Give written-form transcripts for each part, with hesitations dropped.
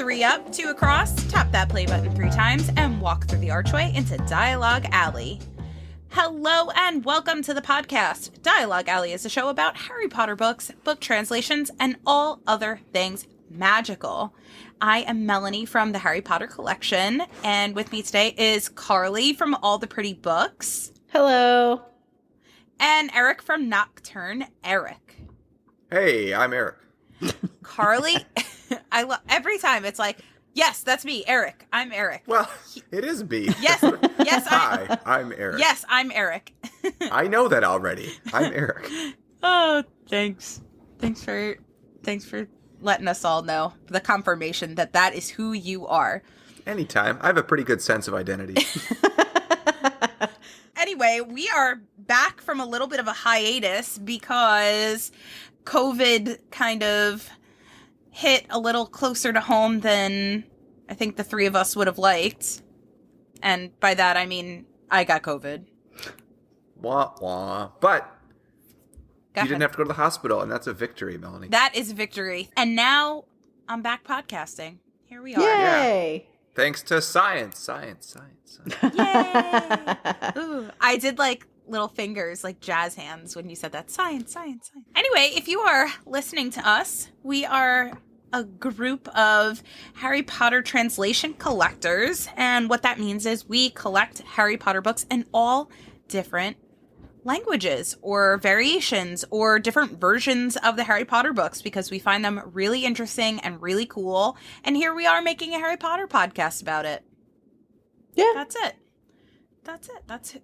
3 up, 2 across, tap that play button 3 times, and walk through the archway into Dialogue Alley. Hello and welcome to the podcast. Dialogue Alley is a show about Harry Potter books, book translations, and all other things magical. I am Melanie from the Harry Potter collection, and with me today is Carly from All the Pretty Books. Hello. And Erik from Nocturne. Erik. Hey, I'm Erik. Carly, I love every time it's like, yes, that's me, Erik. I'm Erik. Well, it is me. Yes, Hi, I'm Erik. Yes, I'm Erik. I know that already. I'm Erik. Oh, thanks. Thanks for letting us all know the confirmation that that is who you are. Anytime. I have a pretty good sense of identity. Anyway, we are back from a little bit of a hiatus because COVID kind of hit a little closer to home than I think the three of us would have liked. And by that, I mean, I got COVID. Wah, wah. But Go you ahead. didn't have to go to the hospital, and that's a victory, Melanie. That is a victory. And now I'm back podcasting. Here we are. Yay. Thanks to science. Yay! Ooh, I did like little fingers, like jazz hands when you said that. Science. Anyway, if you are listening to us, we are a group of Harry Potter translation collectors. And what that means is we collect Harry Potter books in all different languages or variations or different versions of the Harry Potter books because we find them really interesting and really cool. And here we are making a Harry Potter podcast about it. Yeah. That's it.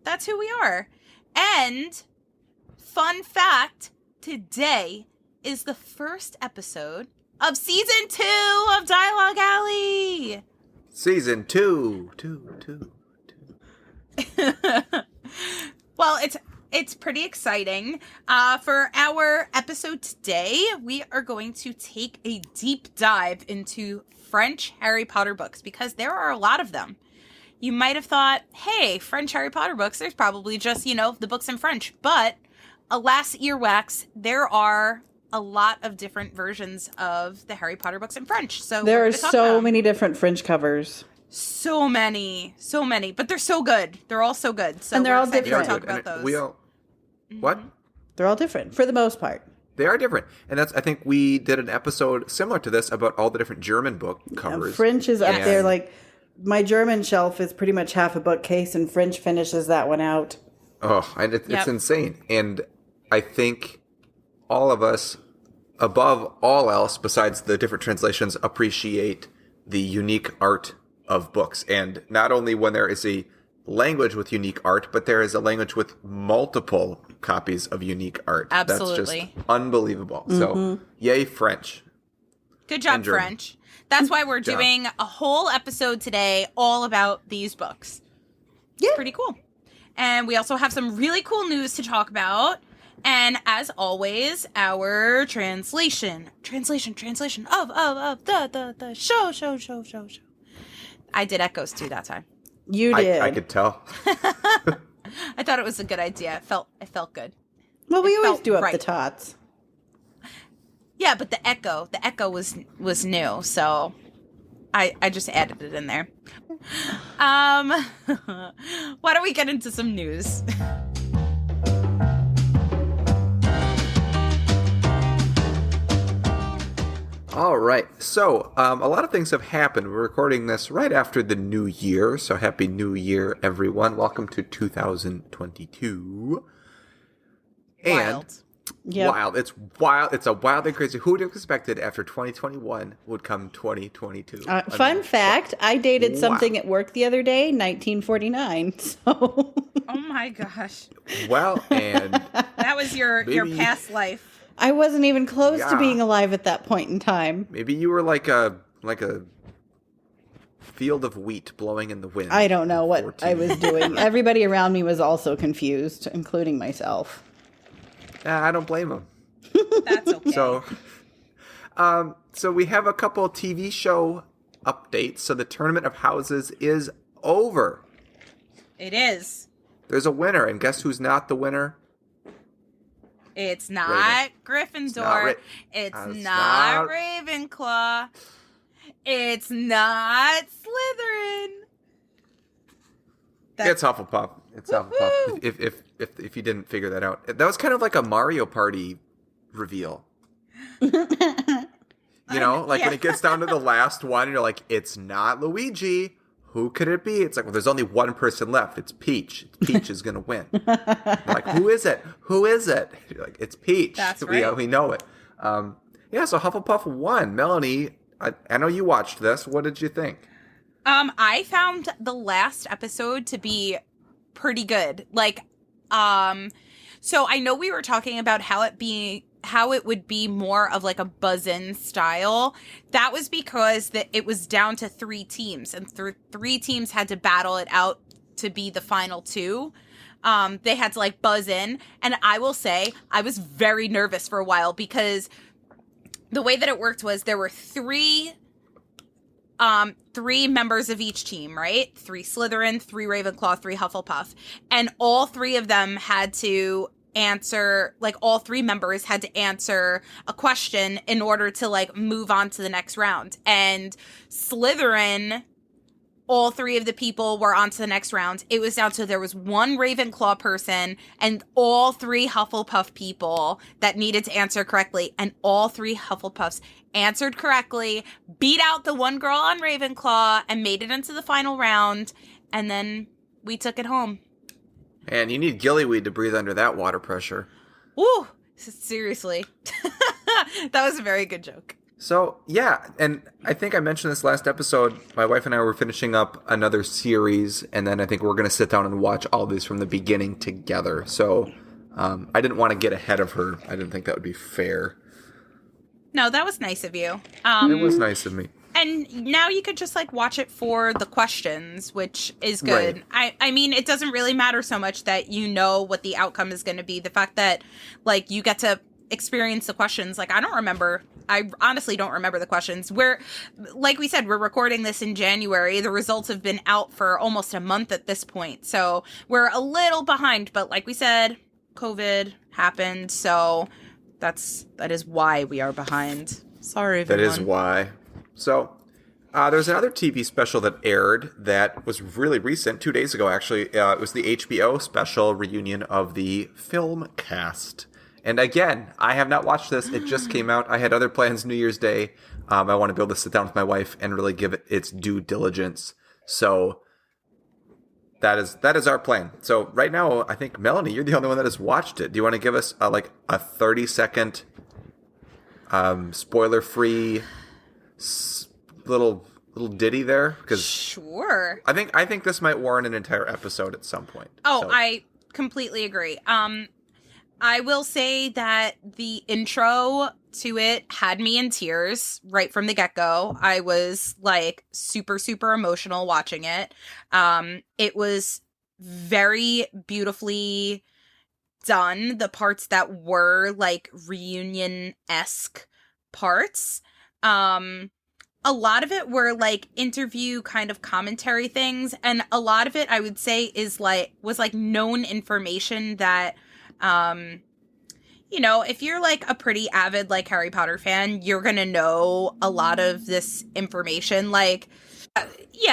That's who we are. And fun fact, today is the first episode of season 2 of Dialogue Alley. Season 2. Well, it's pretty exciting. For our episode today, we are going to take a deep dive into French Harry Potter books because there are a lot of them. You might have thought, hey, French Harry Potter books, there's probably just, the books in French. But alas, earwax, there are a lot of different versions of the Harry Potter books in French. So There are so many different French covers. So many. But they're so good. They're all so good. So And they're all excited different. to talk about those. What? They're all different for the most part. They are different. And I think we did an episode similar to this about all the different German book covers. French is up Yes. there. Like, my German shelf is pretty much half a bookcase, and French finishes that one out. Oh, and it's Yep. insane. And I think all of us, above all else, besides the different translations, appreciate the unique art of books. And not only when there is a language with unique art, but there is a language with multiple copies of unique art. Absolutely. That's just unbelievable. So, yay, French. Good job, And German. French. That's why we're Good job. doing a whole episode today all about these books. Yeah. It's pretty cool. And we also have some really cool news to talk about. And as always, our translation of the show. I did echoes too that time. You did. I could tell. I thought it was a good idea. It felt good. Well, we it always felt do up right. the tots. Yeah, but the echo was new, so I just added it in there. Why don't we get into some news? All right. So, a lot of things have happened. We're recording this right after the new year. So, Happy New Year, everyone. Welcome to 2022. And Wild. Yep. wild. It's wild. It's a wild and crazy. Who would have expected after 2021 would come 2022? Fun fact, I dated Wow. something at work the other day, 1949. So Oh my gosh. Well, and That was your Maybe- past life. I wasn't even close to Yeah. being alive at that point in time. maybe you were like a field of wheat blowing in the wind. I don't know what 14. I was doing. Everybody around me was also confused, including myself. I don't blame them. That's okay. So we have a couple TV show updates. So the Tournament of Houses is over. It is. There's a winner, and guess who's not the winner? It's not Gryffindor. not It's It's not not- Ravenclaw. It's not Slytherin. It's Hufflepuff. It's Hufflepuff. If you didn't figure that out, that was kind of like a Mario Party reveal. You know, like when it gets down to the last one, you're like, it's not Luigi. Who could it be? It's like, well, there's only one person left. It's Peach. Peach is gonna win. They're like, who is it? Who is it? You're like, it's Peach. That's right. We know it. Yeah. So Hufflepuff won. Melanie, I know you watched this. What did you think? I found the last episode to be pretty good. Like, so I know we were talking about how it would be more of like a buzz-in style. That was because it was down to 3 teams, and three teams had to battle it out to be the final 2. They had to like buzz in, and I will say I was very nervous for a while because the way that it worked was there were 3 members of each team, right? 3 Slytherin, 3 Ravenclaw, 3 Hufflepuff. And all 3 of them had to answer, like all 3 members had to answer a question in order to like move on to the next round. And Slytherin, all 3 of the people were on to the next round. It was down to there was 1 Ravenclaw person and all 3 Hufflepuff people that needed to answer correctly. And all 3 Hufflepuffs answered correctly, beat out the one girl on Ravenclaw, and made it into the final round. And then we took it home. And you need gillyweed to breathe under that water pressure. Woo! Seriously. That was a very good joke. So, yeah, and I think I mentioned this last episode. My wife and I were finishing up another series, and then I think we're going to sit down and watch all these from the beginning together. So, I didn't want to get ahead of her. I didn't think that would be fair. No, that was nice of you. It was nice of me. And now you could just like watch it for the questions, which is good. Right. I mean, it doesn't really matter so much that you know what the outcome is going to be. The fact that like you get to experience the questions. Like, I honestly don't remember the questions. Like we said, we're recording this in January. The results have been out for almost a month at this point. So we're a little behind, but like we said, COVID happened. So that is why we are behind. Sorry, everyone. That is why. So, there's another TV special that aired that was really recent, 2 days ago, actually. It was the HBO special reunion of the film cast. And again, I have not watched this. It just came out. I had other plans New Year's Day. I want to be able to sit down with my wife and really give it its due diligence. So, that is our plan. So, right now, I think, Melanie, you're the only one that has watched it. Do you want to give us a 30-second spoiler-free little ditty there? Because sure, I think this might warrant an entire episode at some point. Oh, so. I completely agree. I will say that the intro to it had me in tears right from the get-go. I was like super, super emotional watching it. It was very beautifully done. The parts that were like reunion-esque parts. A lot of it were like interview kind of commentary things, and a lot of it I would say was known information that if you're like a pretty avid like Harry Potter fan, you're gonna know a lot of this information.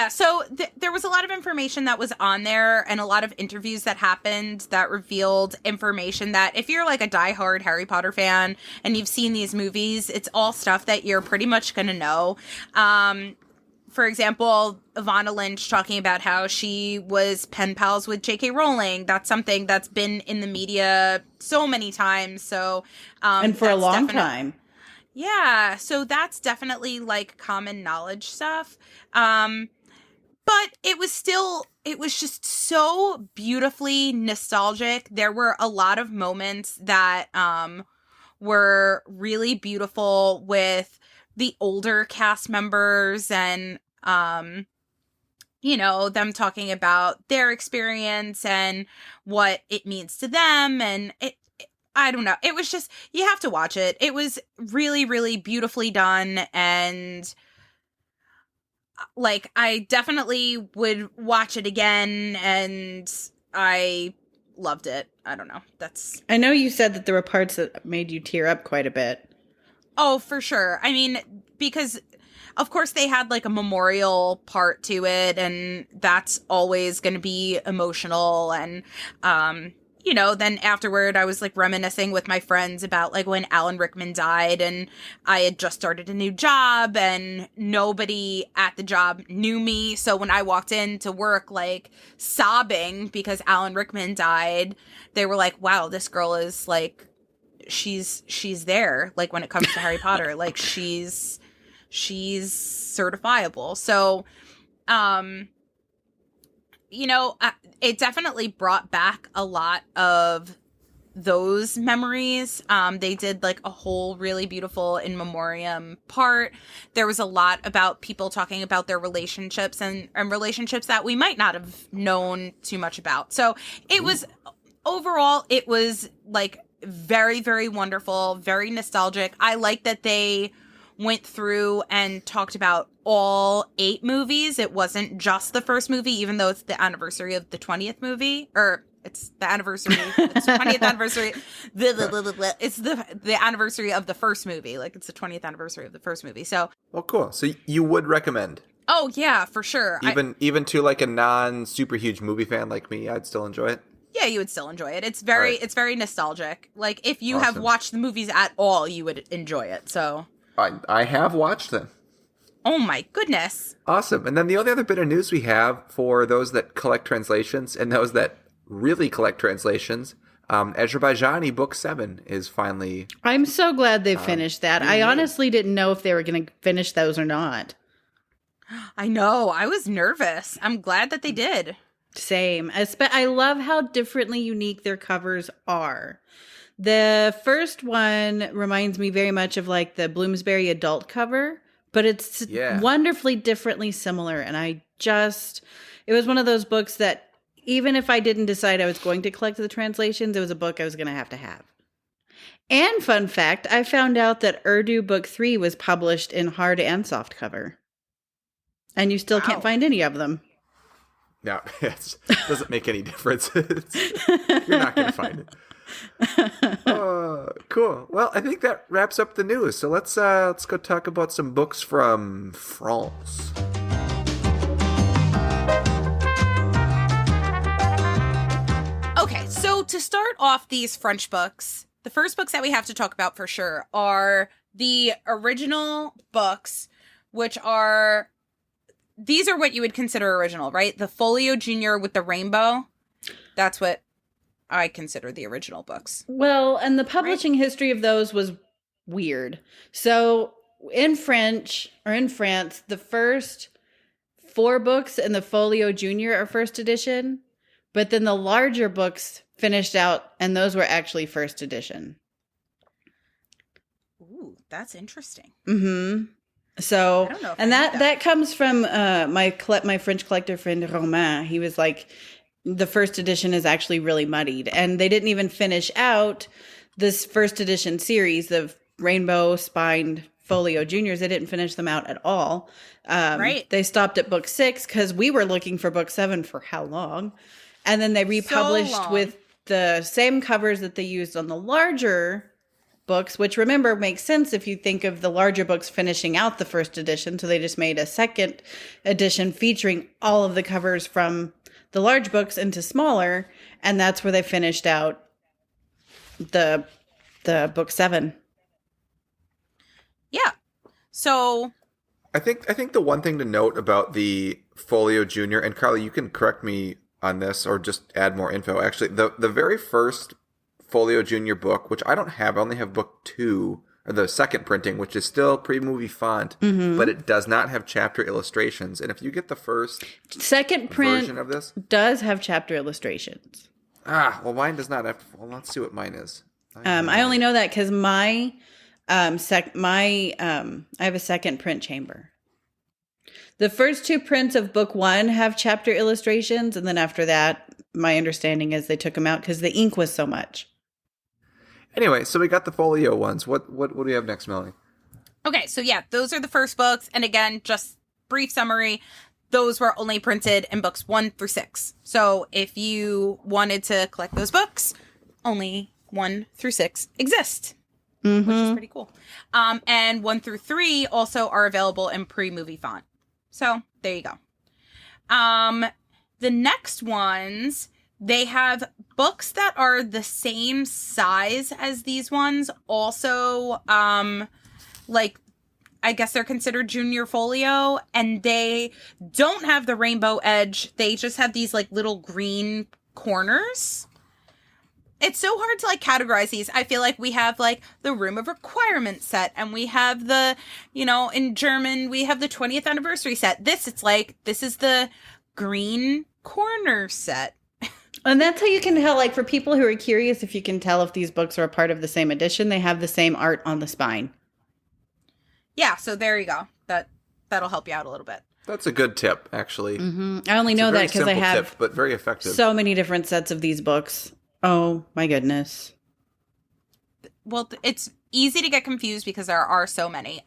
So there was a lot of information that was on there, and a lot of interviews that happened that revealed information that if you're like a diehard Harry Potter fan and you've seen these movies, it's all stuff that you're pretty much going to know. For example, Ivana Lynch talking about how she was pen pals with J.K. Rowling. That's something that's been in the media so many times. So, and for a long time. Yeah, so that's definitely like common knowledge stuff. But it was just so beautifully nostalgic. There were a lot of moments that were really beautiful with the older cast members and them talking about their experience and what it means to them, and I don't know. It was just, you have to watch it. It was really, really beautifully done, and like I definitely would watch it again, and I loved it. I don't know. I know you said that there were parts that made you tear up quite a bit. Oh, for sure. I mean, because of course, they had like a memorial part to it, and that's always going to be emotional. And, then afterward, I was like reminiscing with my friends about like when Alan Rickman died, and I had just started a new job, and nobody at the job knew me. So when I walked into work, like sobbing because Alan Rickman died, they were like, wow, this girl is like, she's there. Like when it comes to Harry Potter, like she's certifiable. So, it definitely brought back a lot of those memories. They did like a whole really beautiful in memoriam part. There was a lot about people talking about their relationships and relationships that we might not have known too much about. So it was overall, it was like very, very wonderful, very nostalgic. I like that they went through and talked about all 8 movies. It wasn't just the first movie, even though it's the anniversary of the 20th movie, or it's the anniversary, it's 20th anniversary. It's the anniversary of the first movie. Like it's the 20th anniversary of the first movie. So, well, cool. So you would recommend? Oh yeah, for sure. Even to like a non super huge movie fan like me, I'd still enjoy it. Yeah, you would still enjoy it. It's very nostalgic. Like if you have watched the movies at all, you would enjoy it. So I have watched them. Oh my goodness. Awesome. And then the only other bit of news we have for those that collect translations and those that really collect translations, Azerbaijani Book 7 is finally... I'm so glad they finished that. I honestly didn't know if they were going to finish those or not. I know. I was nervous. I'm glad that they did. Same. I love how differently unique their covers are. The first one reminds me very much of like the Bloomsbury adult cover, but it's wonderfully differently similar. And it was one of those books that even if I didn't decide I was going to collect the translations, it was a book I was going to have. And fun fact, I found out that Urdu Book 3 was published in hard and soft cover. And you still can't find any of them. No, it doesn't make any difference. You're not going to find it. Cool. Well, I think that wraps up the news. So let's go talk about some books from France. Okay, so to start off these French books, the first books that we have to talk about for sure are the original books, which are... These are what you would consider original, right? The Folio Junior with the rainbow. That's what I consider the original books. Well, and the publishing history of those was weird. So in France, the first 4 books in the Folio Junior are first edition, but then the larger books finished out, and those were actually first edition. Ooh, that's interesting. Mm-hmm. So, and that comes from my French collector friend Romain. He was like, the first edition is actually really muddied, and they didn't even finish out this first edition series of rainbow spined Folio Juniors. They didn't finish them out at all. Right. They stopped at book 6 because we were looking for book 7 for how long, and then they republished with the same covers that they used on the larger books, which remember makes sense if you think of the larger books finishing out the first edition. So they just made a second edition featuring all of the covers from the large books into smaller, and that's where they finished out the book 7. Yeah. So I think the one thing to note about the Folio Junior, and Carly, you can correct me on this or just add more info. Actually, the very first Folio Junior book, which I don't have, I only have book 2, or the second printing, which is still pre-movie font, but it does not have chapter illustrations. And if you get the second print version of this, does have chapter illustrations. Well, mine does not have. Well, let's see what mine is. I only know that because I have a second print chamber. The first 2 prints of book 1 have chapter illustrations, and then after that, my understanding is they took them out because the ink was so much. Anyway, so we got the Folio ones. What do we have next, Melanie? Okay, so yeah, those are the first books. And again, just brief summary, those were only printed in books 1 through 6. So if you wanted to collect those books, only 1 through 6 exist. which is pretty cool. And 1 through 3 also are available in pre-movie font. So there you go. The next ones, they have books that are the same size as these ones. Also, like, I guess they're considered junior folio, and they don't have the rainbow edge. They just have these like little green corners. It's so hard to like categorize these. I feel like we have like the Room of Requirement set, and we have the, you know, in German, we have the 20th anniversary set. This is the green corner set. And that's how you can tell, like, for people who are curious, if you can tell if these books are a part of the same edition, they have the same art on the spine. Yeah, so there you go. That'll help you out a little bit. That's a good tip, actually. Mm-hmm. I only know that because I have tip, but very effective. So many different sets of these books. Oh, my goodness. Well, it's easy to get confused because there are so many.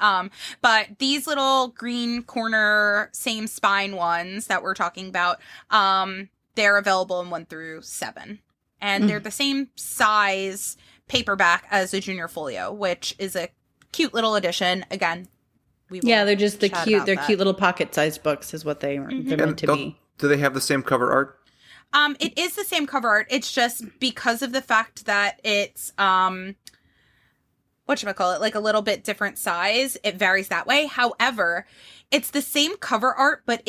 But these little green corner, same spine ones that we're talking about, they're available in 1 through 7. And they're the same size paperback as a junior folio, which is a cute little edition. Again, they're just the cute. They're cute little pocket-sized books, is what they're meant to be. Do they have the same cover art? It is the same cover art. It's just because of the fact that it's whatchamacallit, like a little bit different size, it varies that way. However, it's the same cover art, but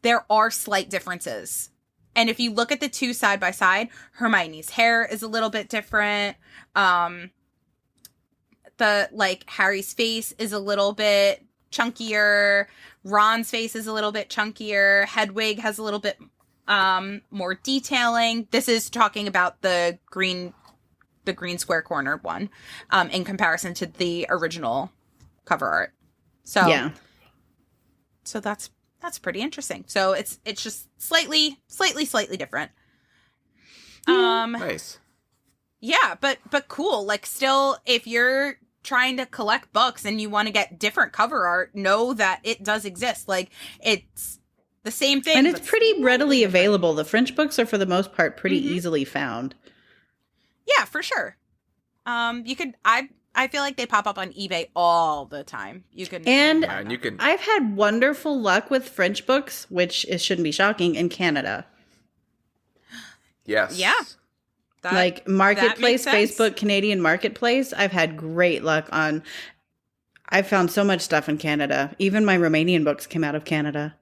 there are slight differences. And if you look at the two side by side, Hermione's hair is a little bit different. Harry's face is a little bit chunkier. Ron's face is a little bit chunkier. Hedwig has a little bit more detailing. This is talking about the green square corner one, in comparison to the original cover art. So yeah. So that's pretty interesting. So it's just slightly different. Nice. Yeah, but cool. Like, still, if you're trying to collect books and you want to get different cover art, know that it does exist. Like, it's the same thing. And it's pretty readily available. The French books are, for the most part, pretty easily found. Yeah, for sure. You could, I feel like they pop up on eBay all the time. You can. I've had wonderful luck with French books, which shouldn't be shocking, in Canada. Yes. Yeah. Like Marketplace, Facebook, Canadian Marketplace. I've had great luck on. I've found so much stuff in Canada. Even my Romanian books came out of Canada.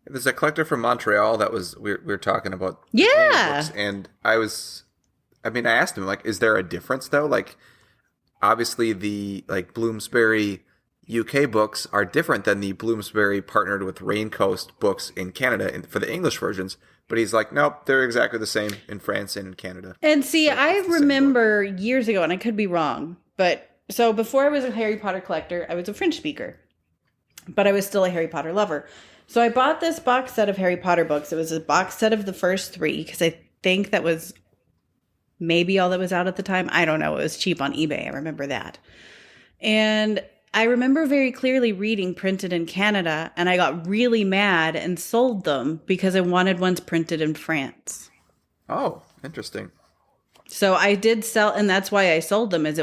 There's a collector from Montreal that we were talking about. Yeah. Books, and I asked him, like, is there a difference though? Like, obviously the Bloomsbury UK books are different than the Bloomsbury partnered with Raincoast books in Canada for the English versions. But he's like, nope, they're exactly the same in France and in Canada. And see, I remember years ago, and I could be wrong, but so before I was a Harry Potter collector, I was a French speaker, but I was still a Harry Potter lover. So I bought this box set of Harry Potter books. It was a box set of the first 3, because I think that was maybe all that was out at the time. I don't know. It was cheap on eBay. I remember that. And I remember very clearly reading printed in Canada, and I got really mad and sold them because I wanted ones printed in France. Oh, interesting. So I did sell, and that's why I sold them, is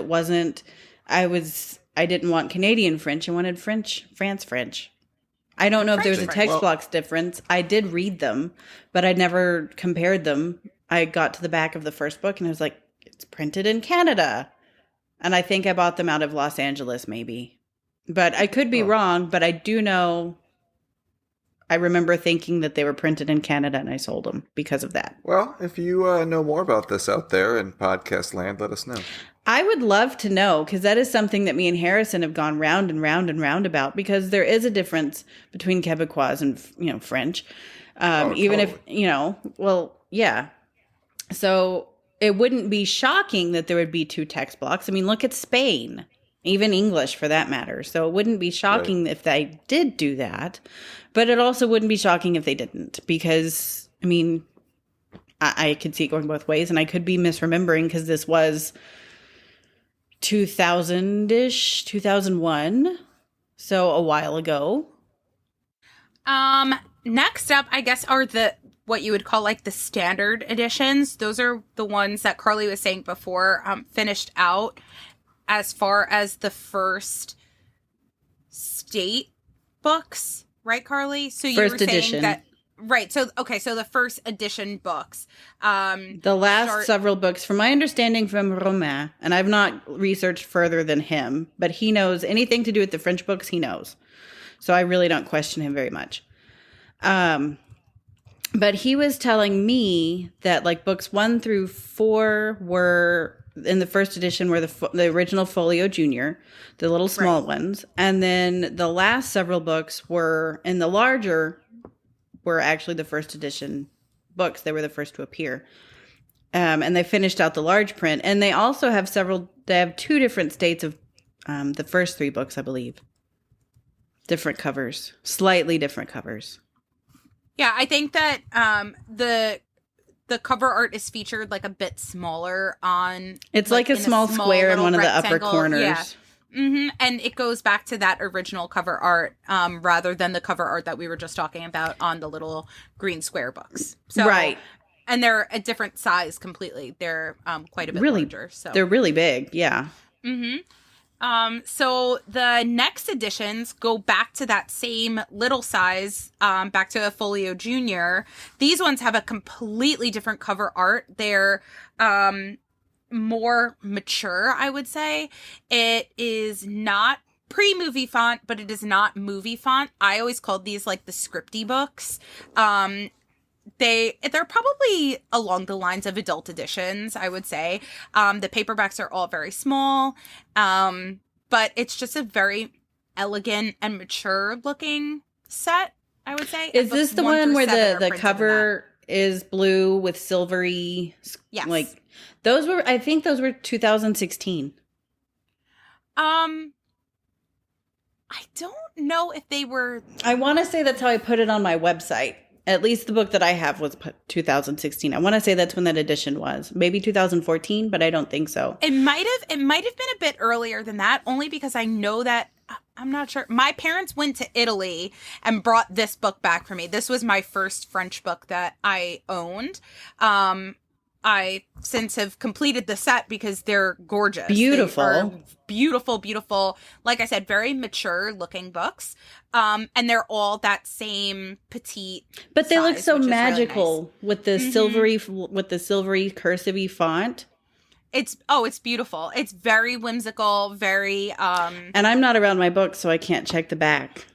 I didn't want Canadian French. I wanted France French. I don't know if there was a text blocks difference. I did read them, but I never compared them. I got to the back of the first book and I was like, it's printed in Canada. And I think I bought them out of Los Angeles, maybe. But I could be wrong, but I do know, I remember thinking that they were printed in Canada, and I sold them because of that. Well, if you know more about this out there in podcast land, let us know. I would love to know, because that is something that me and Harrison have gone round and round and round about, because there is a difference between Quebecois and, French. Even if, yeah. So it wouldn't be shocking that there would be 2 text blocks. I mean, look at Spain, even English for that matter. So it wouldn't be shocking if they did do that, but it also wouldn't be shocking if they didn't, because, I mean, I could see it going both ways, and I could be misremembering, because this was 2000-ish, 2001, so a while ago. Next up, I guess, are what you would call like the standard editions. Those are the ones that Carly was saying before, finished out. as far as the first state books, right, Carly? So you First were saying edition. that, right? So okay, so the first edition books. The last several books, from my understanding from Romain, and I've not researched further than him, but he knows anything to do with the French books. He knows, so I really don't question him very much. But he was telling me that like books 1 through 4 were in the first edition were the original Folio Junior, the little small ones, and then the last several books were in the larger were actually the first edition books. They were the first to appear, and they finished out the large print. And they also have They have 2 different states of the first 3 books, I believe. Different covers, slightly different covers. Yeah, I think that the cover art is featured like a bit smaller on. It's like a small square in one of the upper corners. Yeah. Mm-hmm. And it goes back to that original cover art rather than the cover art that we were just talking about on the little green square books. So, right. And they're a different size completely. They're quite a bit larger. So they're really big. Yeah. Mm-hmm. So the next editions go back to that same little size, back to a Folio Junior. These ones have a completely different cover art. They're, more mature, I would say. It is not pre-movie font, but it is not movie font. I always called these like the scripty books. They're probably along the lines of adult editions, I would say. The paperbacks are all very small, but it's just a very elegant and mature looking set, I would say. Is this the one where the cover is blue with silvery? Yes. Like I think those were 2016. I don't know if they were. I want to say that's how I put it on my website. At least the book that I have was 2016. I want to say that's when that edition was. Maybe 2014, but I don't think so. It might have been a bit earlier than that, only because I know that I'm not sure. My parents went to Italy and brought this book back for me. This was my first French book that I owned. I since have completed the set because they're gorgeous. Beautiful. Beautiful, beautiful. Like I said, very mature looking books. And they're all that same petite. But they look so magical really nice. with the silvery cursive font. It's beautiful. It's very whimsical, very And I'm not around my books, so I can't check the back.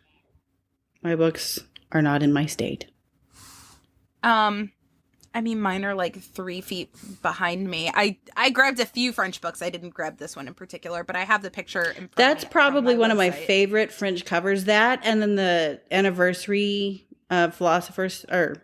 My books are not in my state. I mean, mine are like 3 feet behind me. I grabbed a few French books. I didn't grab this one in particular, but I have the picture in front That's of me probably one website. of my favorite French covers. That, and then the anniversary philosophers, or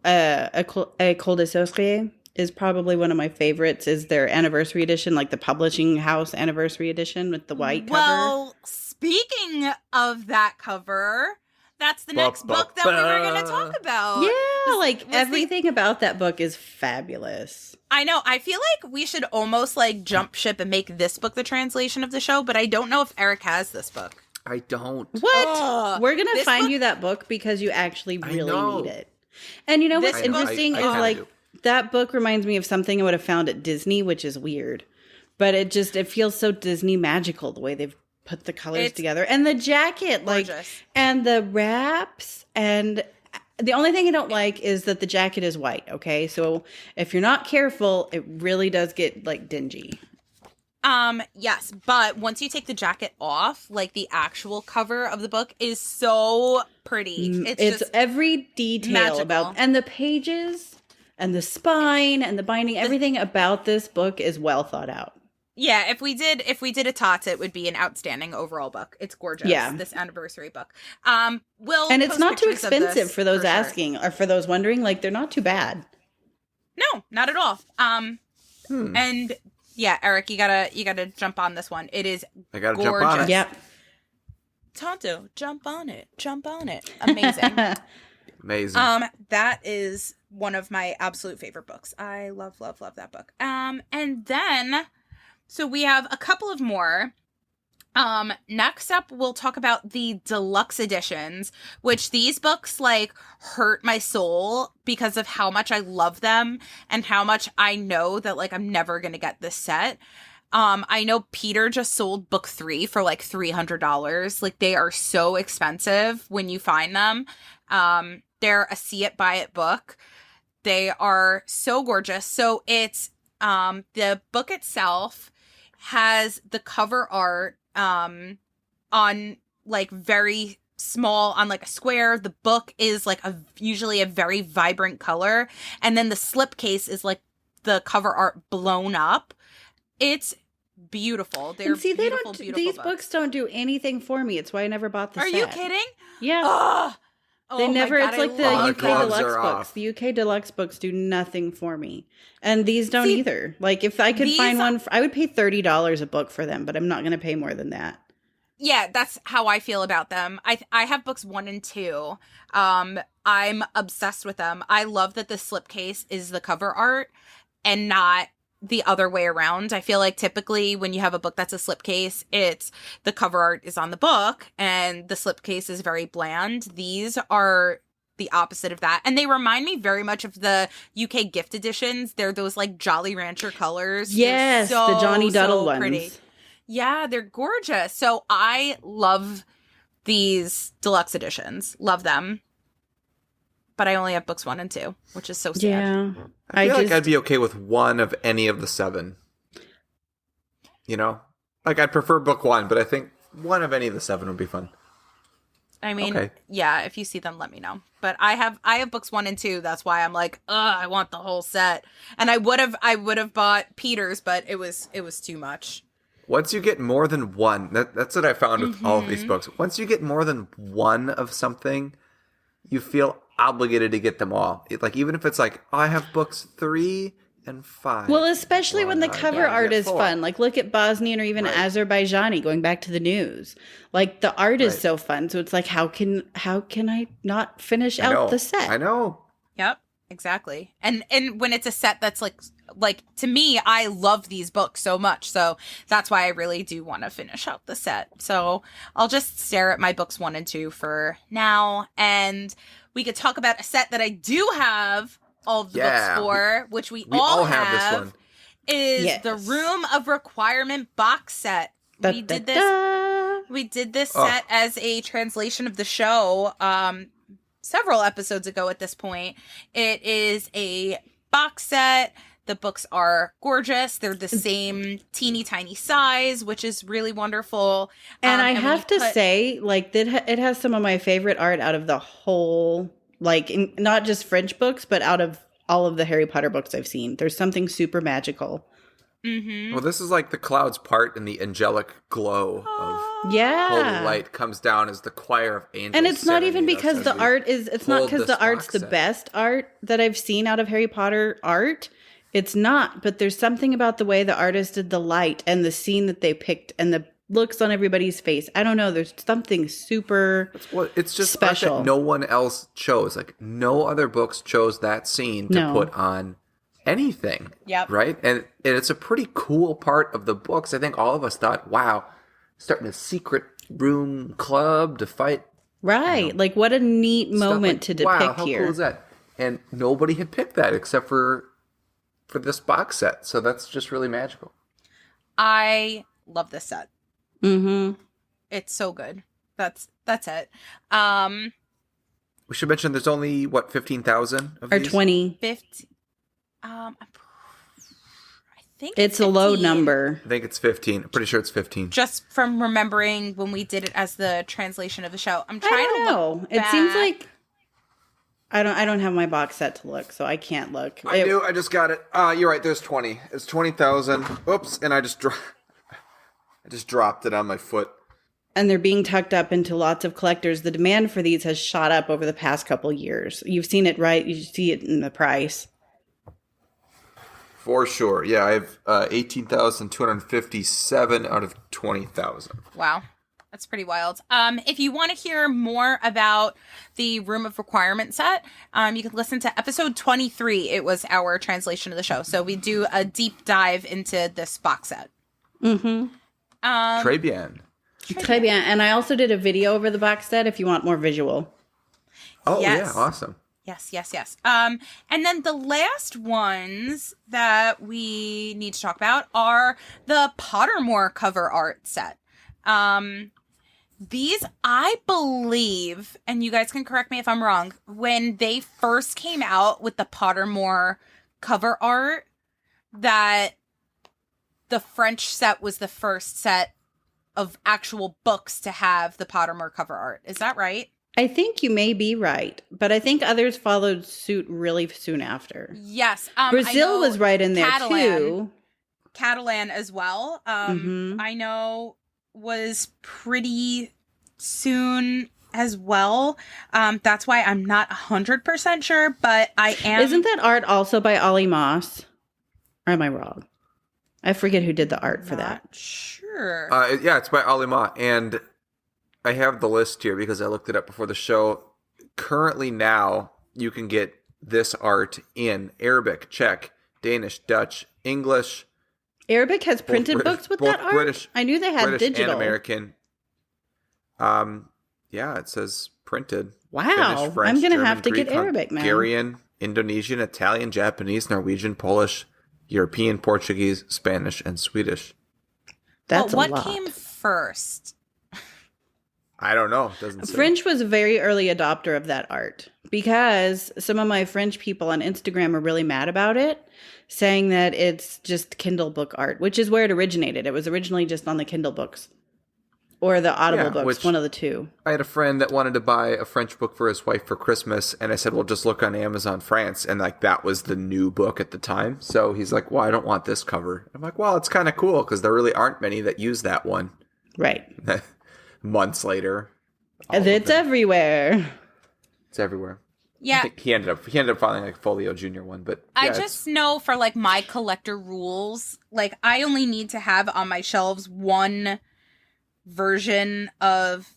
École des Sorciers is probably one of my favorites. Is their anniversary edition, like the publishing house anniversary edition with the white cover. Well, speaking of that cover, that's the next book that we were going to talk about. Yeah, everything about that book is fabulous. I know. I feel like we should almost like jump ship and make this book the translation of the show, but I don't know if Eric has this book. I don't. What? We're going to find you that book because you actually really need it. And you know what's interesting is that book reminds me of something I would have found at Disney, which is weird. But it feels so Disney magical the way they've put the colors together, and the jacket, gorgeous. And the wraps, and the only thing I don't like is that the jacket is white. Okay, so if you're not careful, it really does get dingy. Yes, but once you take the jacket off, the actual cover of the book is so pretty. It's just every detail magical. about, and the pages and the spine and the binding, everything about this book is well thought out. Yeah, if we did a TOTS, it would be an outstanding overall book. It's gorgeous. Yeah, this anniversary book. And it's not too expensive for those asking or for those wondering. They're not too bad. No, not at all. And yeah, Eric, you gotta jump on this one. It is I gotta gorgeous. jump on it. Yep. Tonto, jump on it. Amazing. Amazing. That is one of my absolute favorite books. I love that book. And then. So we have a couple of more. Next up, we'll talk about the deluxe editions, which these books hurt my soul because of how much I love them and how much I know that I'm never going to get this set. I know Peter just sold book 3 for like $300. Like, they are so expensive when you find them. They're a see it, buy it book. They are so gorgeous. So it's, the book itself has the cover art, on like very small, on like a square. The book is like usually a very vibrant color. And then the slipcase is like the cover art blown up. It's beautiful. They're and see, they beautiful, don't. beautiful These books don't do anything for me. It's why I never bought the Are set. you kidding? Yeah. Ugh. They Oh never. my God, It's like the love it. UK Gloves deluxe are books. off. The UK deluxe books do nothing for me, and these don't See, either. Like, if I could find one, I would pay $30 a book for them, but I'm not going to pay more than that. Yeah, that's how I feel about them. I have books 1 and 2. I'm obsessed with them. I love that the slipcase is the cover art and not the other way around. I feel like typically when you have a book that's a slipcase, it's the cover art is on the book and the slipcase is very bland. These are the opposite of that. And they remind me very much of the UK gift editions. They're those like Jolly Rancher colors. Yes, the Johnny Duddle ones. Pretty. Yeah, they're gorgeous. So I love these deluxe editions. Love them. But I only have books 1 and 2, which is so sad. Yeah. I feel like I'd be okay with one of any of the 7. You know? Like, I'd prefer book 1, but I think one of any of the 7 would be fun. I mean, yeah, if you see them, let me know. But I have books 1 and 2. That's why I'm like, I want the whole set. And I would have bought Peter's, but it was too much. Once you get more than one, that's what I found with all of these books. Once you get more than one of something, you feel obligated to get them all. Like, even if it's like, I have books 3 and 5. Well, especially when the cover art is fun. Like, look at Bosnian or even Azerbaijani, going back to the news. Like, the art is so fun. So it's like, how can I not finish out the set? I know. Yep, exactly. And when it's a set that's like to me, I love these books so much. So that's why I really do want to finish out the set. So I'll just stare at my books 1 and 2 for now. And we could talk about a set that I do have all of the books for, which we all have. This one. Is the Room of Requirement box set. We did this set as a translation of the show several episodes ago at this point. It is a box set. The books are gorgeous. They're the same teeny tiny size, which is really wonderful. And I have to say, like, it has some of my favorite art out of the whole, like, not just French books, but out of all of the Harry Potter books I've seen. There's something super magical. Mm-hmm. Well, this is like the clouds part and the angelic glow of holy light comes down as the choir of angels. And it's not even because the art is, it's not because the art's the best art that I've seen out of Harry Potter art. It's not, but there's something about the way the artist did the light and the scene that they picked and the looks on everybody's face. I don't know. There's something super it's just special that no one else chose. Like, no other books chose that scene to put on anything. Yep. Right? And it's a pretty cool part of the books. I think all of us thought, wow, starting a secret room club to fight. Right. You know, like, what a neat moment to depict wow, how here. Cool is that? And nobody had picked that except for this box set. So that's just really magical. I love this set. Mm-hmm. It's so good. That's it. We should mention there's only 15,000 of or these? 20. 50. I think it's 15. a low number. I think it's 15. I'm pretty sure it's 15. Just from remembering when we did it as the translation of the show. I'm trying to know. It seems like I don't have my box set to look, so I can't look. I do. I just got it. You're right. There's 20. It's 20,000. Oops, and I just dropped it on my foot. And they're being tucked up into lots of collectors. The demand for these has shot up over the past couple years. You've seen it, right? You see it in the price. For sure. Yeah, I have 18,257 out of 20,000. Wow. That's pretty wild. If you want to hear more about the Room of Requirement set, you can listen to episode 23. It was our translation of the show. So we do a deep dive into this box set. Mm-hmm. Très bien. Très bien. And I also did a video over the box set if you want more visual. Oh, yes. Yeah. Awesome. Yes. And then the last ones that we need to talk about are the Pottermore cover art set. These, I believe, and you guys can correct me if I'm wrong, when they first came out with the Pottermore cover art, that the French set was the first set of actual books to have the Pottermore cover art. Is that right? I think you may be right, but I think others followed suit really soon after. Yes. Brazil was right in there too. Catalan as well. I know was pretty soon as well. That's why I'm not 100% sure, but I am. Isn't that art also by Ollie Moss? Or am I wrong? I forget who did the art for that. Sure. Yeah, it's by Ali Ma, and I have the list here because I looked it up before the show. Currently now, you can get this art in Arabic, Czech, Danish, Dutch, English. Arabic has printed books with that art? British, I knew they had British digital. and American. Yeah, it says printed. Wow. Finnish, French, I'm going to German, have to Greek, get Arabic now. Hungarian, Indonesian, Italian, Japanese, Norwegian, Polish, European, Portuguese, Spanish, and Swedish. That's what a lot. came first? I don't know. It doesn't say. French was a very early adopter of that art because some of my French people on Instagram are really mad about it, saying that it's just Kindle book art, which is where it originated. It was originally just on the Kindle books or the Audible books, one of the two. I had a friend that wanted to buy a French book for his wife for Christmas, and I said, well, just look on Amazon France, and like that was the new book at the time. So he's like, well, I don't want this cover. I'm like, well, it's kind of cool because there really aren't many that use that one. Right. Months later. It's everywhere. It's everywhere. Yeah. I think he ended up finding like Folio Junior one, but yeah, I just know for like my collector rules, like I only need to have on my shelves one version of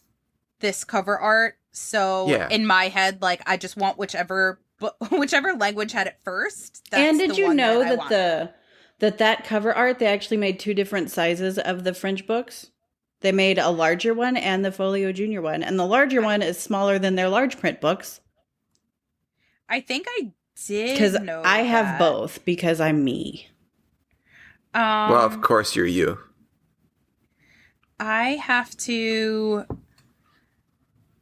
this cover art. So in my head, like I just want whichever language had it first. That's and did the you one know that that cover art, they actually made two different sizes of the French books? They made a larger one and the Folio Junior one. And the larger one is smaller than their large print books. I think I did because know I have that. both because I'm me. well, of course you're you. I have to.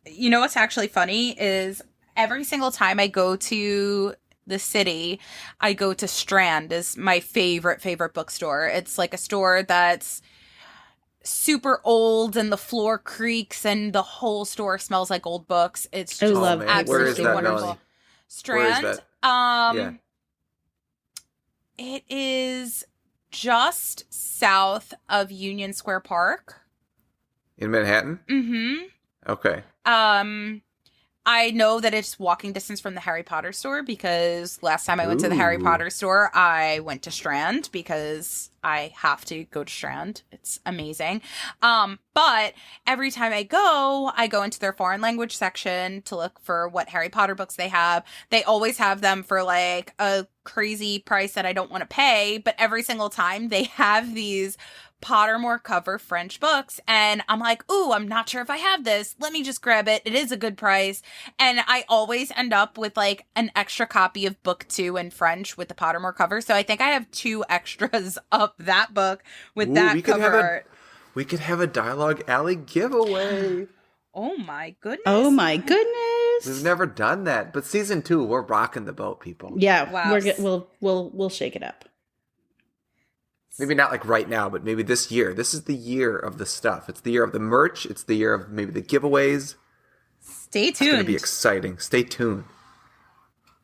You know what's actually funny is every single time I go to the city, I go to Strand, is my favorite bookstore. It's like a store that's super old and the floor creaks and the whole store smells like old books. It's just absolutely wonderful. Melanie? Strand. Where is that? It is just south of Union Square Park. In Manhattan? Mm-hmm. Okay. I know that it's walking distance from the Harry Potter store because last time I went to the Harry Potter store, I went to Strand because I have to go to Strand. It's amazing. But every time I go into their foreign language section to look for what Harry Potter books they have. They always have them for like a crazy price that I don't want to pay, but every single time they have these Pottermore cover French books, and I'm like, ooh, I'm not sure if I have this. Let me just grab it. It is a good price. And I always end up with like an extra copy of book 2 in French with the Pottermore cover. So I think I have 2 extras of that book with that cover art. We could have a Dialogue Alley giveaway. Oh my goodness. Oh my goodness. We've never done that, but season 2, we're rocking the boat, people. Yeah, wow. We'll shake it up. Maybe not like right now, but maybe this year. This is the year of the stuff. It's the year of the merch. It's the year of maybe the giveaways. Stay tuned. It's going to be exciting. Stay tuned.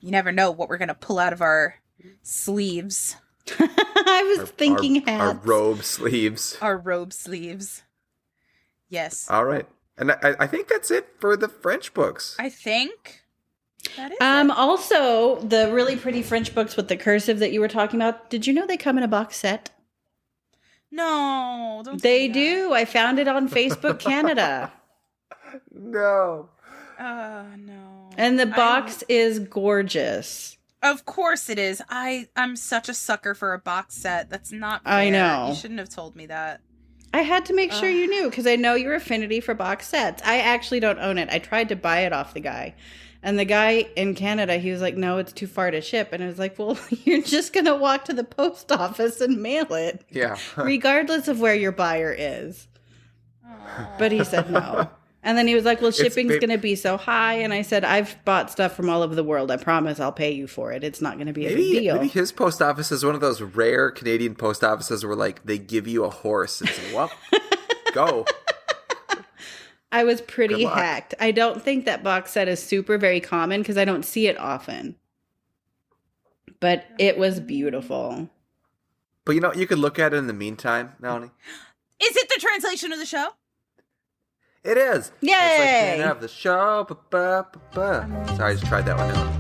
You never know what we're going to pull out of our sleeves. I was thinking hats. Our robe sleeves. Our robe sleeves. Yes. All right. And I think that's it for the French books. I think that is it. Also, the really pretty French books with the cursive that you were talking about, did you know they come in a box set? No. They do. I found it on Facebook Canada. No. No. And the box is gorgeous. Of course it is. I'm such a sucker for a box set. That's not fair. I know. You shouldn't have told me that. I had to make sure you knew, because I know your affinity for box sets. I actually don't own it. I tried to buy it off the guy. And the guy in Canada, he was like, no, it's too far to ship. And I was like, well, you're just going to walk to the post office and mail it. Yeah. Regardless of where your buyer is. But he said no. And then he was like, well, shipping's going to be so high. And I said, I've bought stuff from all over the world. I promise I'll pay you for it. It's not going to be a big deal. Maybe his post office is one of those rare Canadian post offices where, like, they give you a horse and say, well, go. I was pretty hacked. I don't think that box set is very common because I don't see it often. But it was beautiful. But, you could look at it in the meantime, Melanie. Is it the translation of the show? It is. Yay! It's like the end of the show. Sorry, I just tried that one out.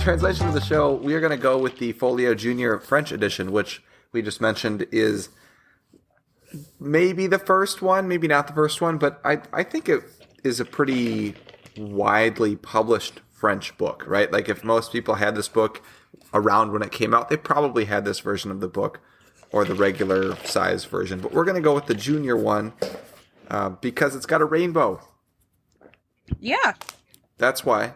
Translation of the show, we are going to go with the Folio Junior French edition, which we just mentioned is maybe the first one, maybe not the first one, but I think it is a pretty widely published French book, right? Like if most people had this book around when it came out, they probably had this version of the book or the regular size version. But we're going to go with the junior one because it's got a rainbow. Yeah. That's why.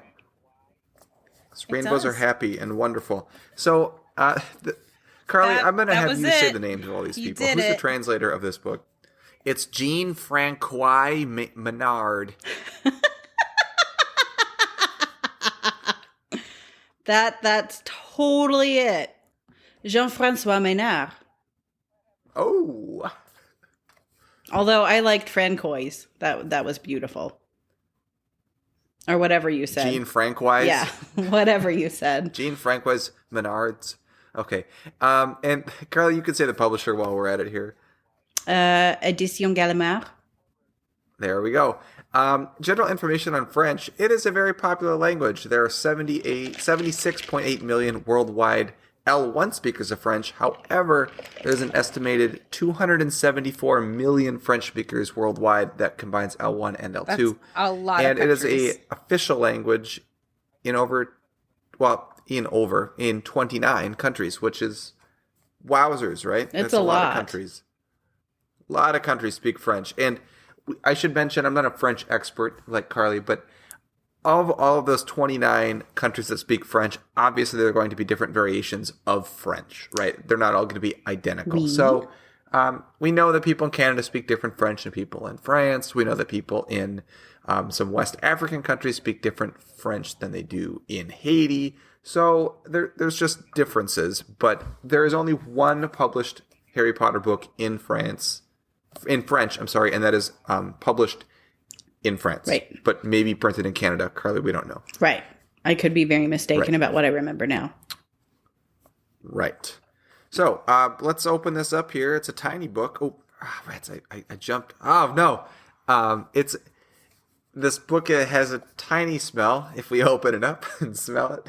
Rainbows are happy and wonderful. So, Carly, I'm going to have you say the names of all these people. Who's the translator of this book? It's Jean-Francois Menard. That's totally it. Jean-Francois Menard. Oh. Although I liked Francois. That was beautiful. Or whatever you said. Jean-Francois? Yeah, whatever you said. Jean-Francois Menards. Okay. And Carly, you could say the publisher while we're at it here. Édition Gallimard. There we go. General information on French. It is a very popular language. There are 76.8 million worldwide L1 speakers of French. However, there's an estimated 274 million French speakers worldwide that combines L1 and L2. That's a lot and of countries. It is a official language in 29 countries, which is wowzers, right? It's a lot of countries. A lot of countries speak French. And I should mention, I'm not a French expert like Carly, but of all of those 29 countries that speak French, obviously there are going to be different variations of French, right? They're not all going to be identical. Oui. So we know that people in Canada speak different French than people in France. We know that people in some West African countries speak different French than they do in Haiti. So there's just differences. But there is only one published Harry Potter book in French, and that is published in France, right? But maybe printed in Canada. Carly, we don't know. Right. I could be very mistaken about what I remember now. Right. So let's open this up here. It's a tiny book. Oh, rats! I jumped. Oh no! This book has a tiny smell. If we open it up and smell it.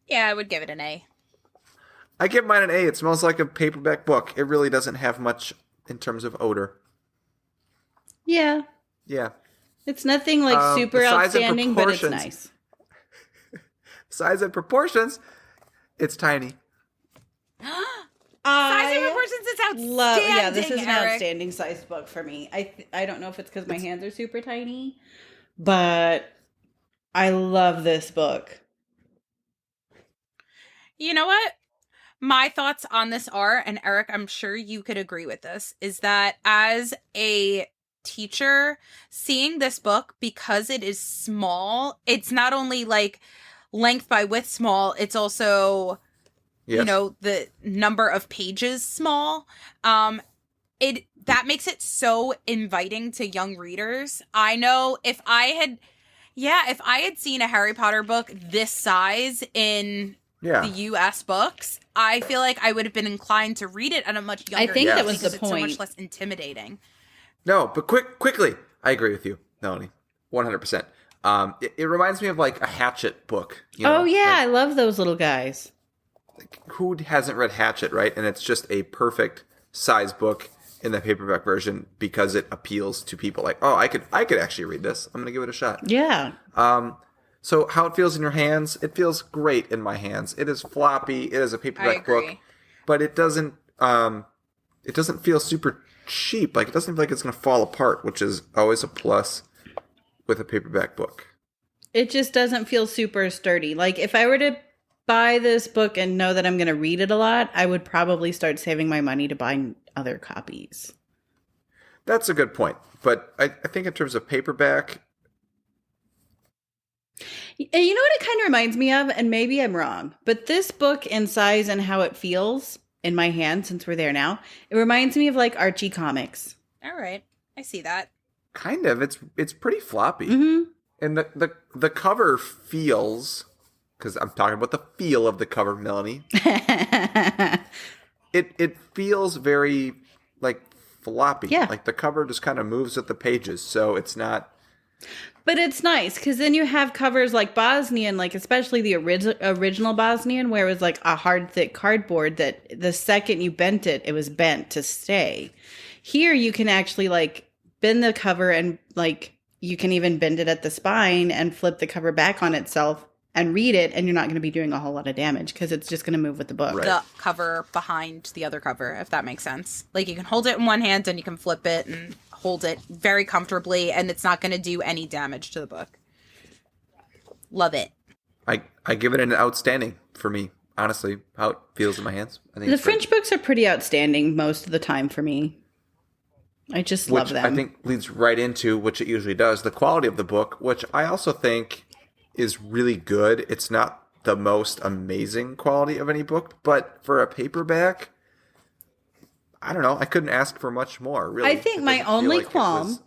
Yeah, I would give it an A. I give mine an A. It smells like a paperback book. It really doesn't have much in terms of odor. Yeah. Yeah. It's nothing like super outstanding, but it's nice. Size and proportions, it's tiny. Size and proportions is outstanding. Yeah, this is an Eric. outstanding sized book for me. I don't know if it's because my hands are super tiny, but I love this book. You know what? My thoughts on this are, and Eric, I'm sure you could agree with this, is that as a teacher, seeing this book, because it is small, it's not only like length by width small, it's also, the number of pages small. That makes it so inviting to young readers. I know if I had seen a Harry Potter book this size in the U.S. books, I feel like I would have been inclined to read it at a much younger age. I think that was the it's point. so much less intimidating. No, but quickly, I agree with you, Melanie, 100%. It reminds me of like a Hatchet book. I love those little guys. Like, who hasn't read Hatchet, right? And it's just a perfect size book in the paperback version because it appeals to people like, oh, I could actually read this. I'm going to give it a shot. Yeah. So how it feels in your hands, it feels great in my hands. It is floppy. It is a paperback book, but it doesn't feel super cheap. Like, it doesn't feel like it's going to fall apart, which is always a plus with a paperback book. It just doesn't feel super sturdy. Like, if I were to buy this book and know that I'm going to read it a lot, I would probably start saving my money to buy other copies. That's a good point. But I think in terms of paperback... You know what it kind of reminds me of? And maybe I'm wrong. But this book in size and how it feels in my hand, since we're there now, it reminds me of like Archie comics. All right. I see that. Kind of. It's pretty floppy. Mm-hmm. And the cover feels... Because I'm talking about the feel of the cover, Melanie. It feels very, like, floppy. Yeah. Like, the cover just kind of moves with the pages, so it's not... But it's nice, because then you have covers like Bosnian, like especially the original Bosnian, where it was like a hard, thick cardboard that the second you bent it, it was bent to stay. Here you can actually, like, bend the cover and, like, you can even bend it at the spine and flip the cover back on itself and read it, and you're not going to be doing a whole lot of damage because it's just going to move with the book. Right. The cover behind the other cover, if that makes sense. Like, you can hold it in one hand and you can flip it and hold it very comfortably, and it's not going to do any damage to the book. Love it. I give it an outstanding for me, honestly, how it feels in my hands. I think The French books are pretty outstanding most of the time for me. I just love them. I think leads right into, which it usually does, the quality of the book, which I also think is really good. It's not the most amazing quality of any book, but for a paperback, I don't know. I couldn't ask for much more, really. I think my only qualm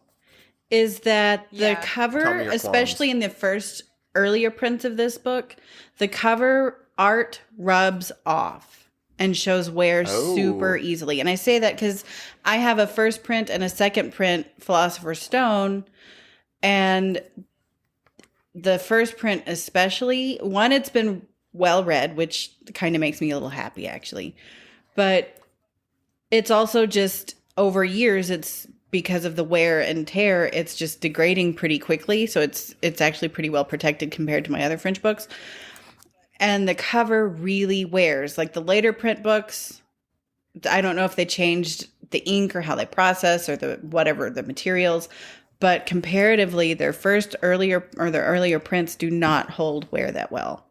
is that the cover, especially in the first earlier prints of this book, the cover art rubs off and shows wear super easily. And I say that because I have a first print and a second print Philosopher's Stone, and the first print especially, one, it's been well read, which kind of makes me a little happy, actually. But it's also just over years, it's because of the wear and tear, it's just degrading pretty quickly. So it's actually pretty well protected compared to my other French books. And the cover really wears. Like the later print books, I don't know if they changed the ink or how they process or the materials, but comparatively, their earlier prints do not hold wear that well.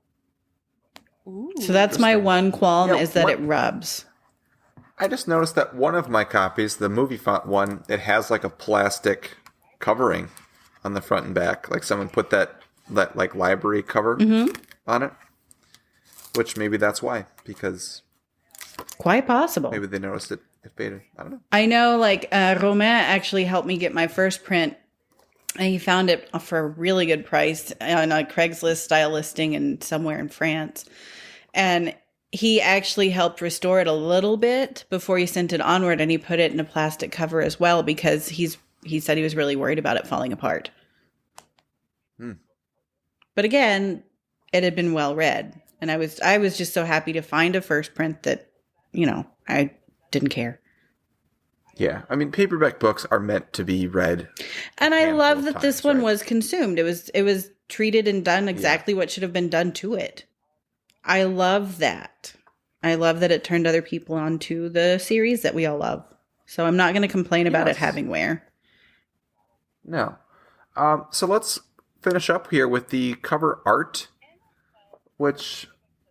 Ooh, so that's my one qualm, is that it rubs. I just noticed that one of my copies, the movie font one, it has like a plastic covering on the front and back. Like someone put that like library cover on it. Which maybe that's why, because quite possible. Maybe they noticed it faded. I don't know. I know, like, Romain actually helped me get my first print, and he found it for a really good price on a Craigslist style listing and somewhere in France. And he actually helped restore it a little bit before he sent it onward, and he put it in a plastic cover as well because he said he was really worried about it falling apart. But again, it had been well read, and I was just so happy to find a first print that, I didn't care. Yeah, I mean, paperback books are meant to be read. And I love that this one was consumed. It was treated and done exactly what should have been done to it. I love that. I love that it turned other people onto the series that we all love. So I'm not going to complain about it having wear. No. So let's finish up here with the cover art, which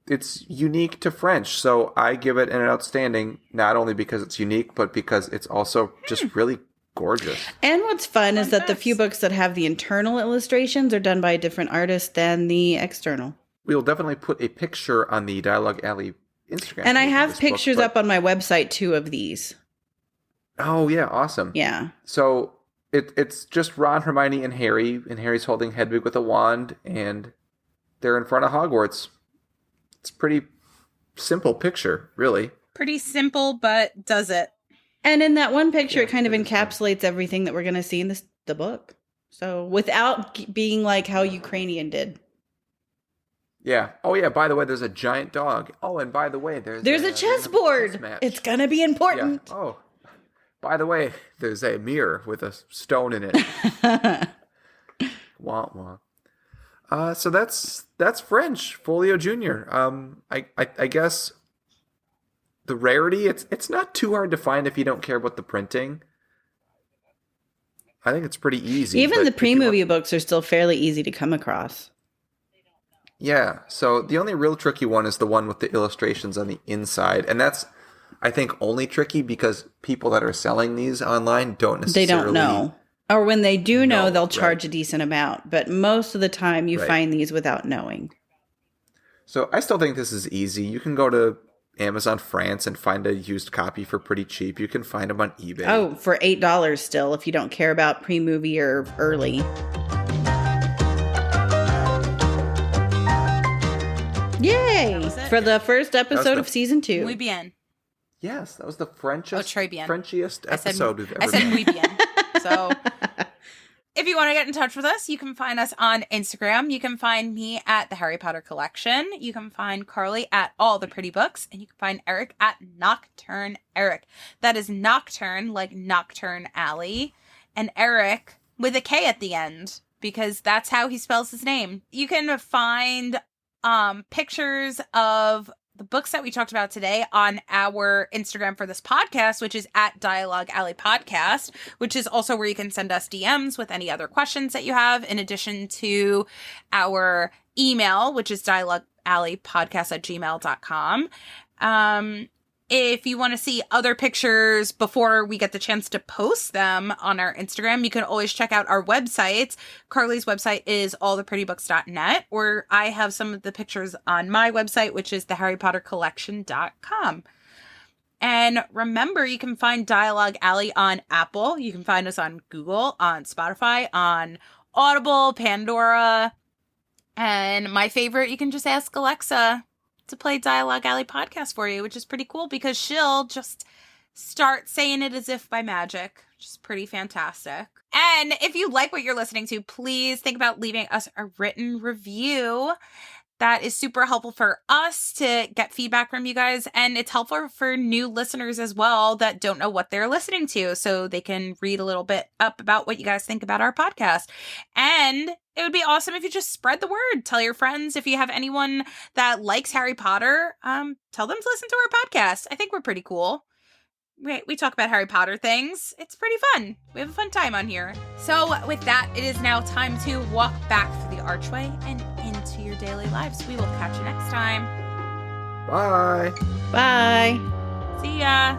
it's unique to French. So I give it an outstanding, not only because it's unique, but because it's also just really gorgeous. And what's fun is that the few books that have the internal illustrations are done by a different artist than the external. We will definitely put a picture on the Dialogue Alley Instagram. And I have pictures up on my website too of these. Oh yeah, awesome. Yeah. So it's just Ron, Hermione, and Harry, and Harry's holding Hedwig with a wand, and they're in front of Hogwarts. It's a pretty simple picture, really. Pretty simple, but does it. And in that one picture, it kind of encapsulates everything that we're going to see in the book. So without being like how Ukrainian did. Yeah. Oh, yeah. By the way, there's a giant dog. Oh, and by the way, there's a chessboard. It's going to be important. Yeah. Oh, by the way, there's a mirror with a stone in it. Wah, wah. So that's French, Folio Junior. I guess the rarity, it's not too hard to find if you don't care about the printing. I think it's pretty easy. Even the pre-movie books are still fairly easy to come across. Yeah, so the only real tricky one is the one with the illustrations on the inside. And that's, I think, only tricky because people that are selling these online don't necessarily... They don't know. Or when they do know, they'll charge right. a decent amount. But most of the time, you find these without knowing. So I still think this is easy. You can go to Amazon France and find a used copy for pretty cheap. You can find them on eBay. Oh, for $8 still, if you don't care about pre-movie or early. Yay! For the first episode of season 2. Muy bien. Yes, that was the Frenchiest I episode we've ever I said done. muy bien. So if you want to get in touch with us, you can find us on Instagram. You can find me at the Harry Potter Collection. You can find Carly at All the Pretty Books. And you can find Eric at Nocturne Eric. That is Nocturne, like Nocturne Alley. And Eric with a K at the end, because that's how he spells his name. You can find pictures of the books that we talked about today on our Instagram for this podcast, which is at Dialoguealleypodcast, which is also where you can send us DMs with any other questions that you have, in addition to our email, which is dialoguealleypodcast@gmail.com. If you want to see other pictures before we get the chance to post them on our Instagram, you can always check out our websites. Carly's website is alltheprettybooks.net, or I have some of the pictures on my website, which is theharrypottercollection.com. And remember, you can find Dialogue Alley on Apple. You can find us on Google, on Spotify, on Audible, Pandora. And my favorite, you can just ask Alexa to play Dialogue Alley podcast for you, which is pretty cool because she'll just start saying it as if by magic, which is pretty fantastic. And if you like what you're listening to, please think about leaving us a written review. That is super helpful for us to get feedback from you guys, and it's helpful for new listeners as well that don't know what they're listening to, so they can read a little bit up about what you guys think about our podcast. And it would be awesome if you just spread the word. Tell your friends. If you have anyone that likes Harry Potter, tell them to listen to our podcast. I think we're pretty cool. We talk about Harry Potter things. It's pretty fun. We have a fun time on here. So with that, it is now time to walk back through the archway and into your daily lives. We will catch you next time. Bye. Bye. See ya.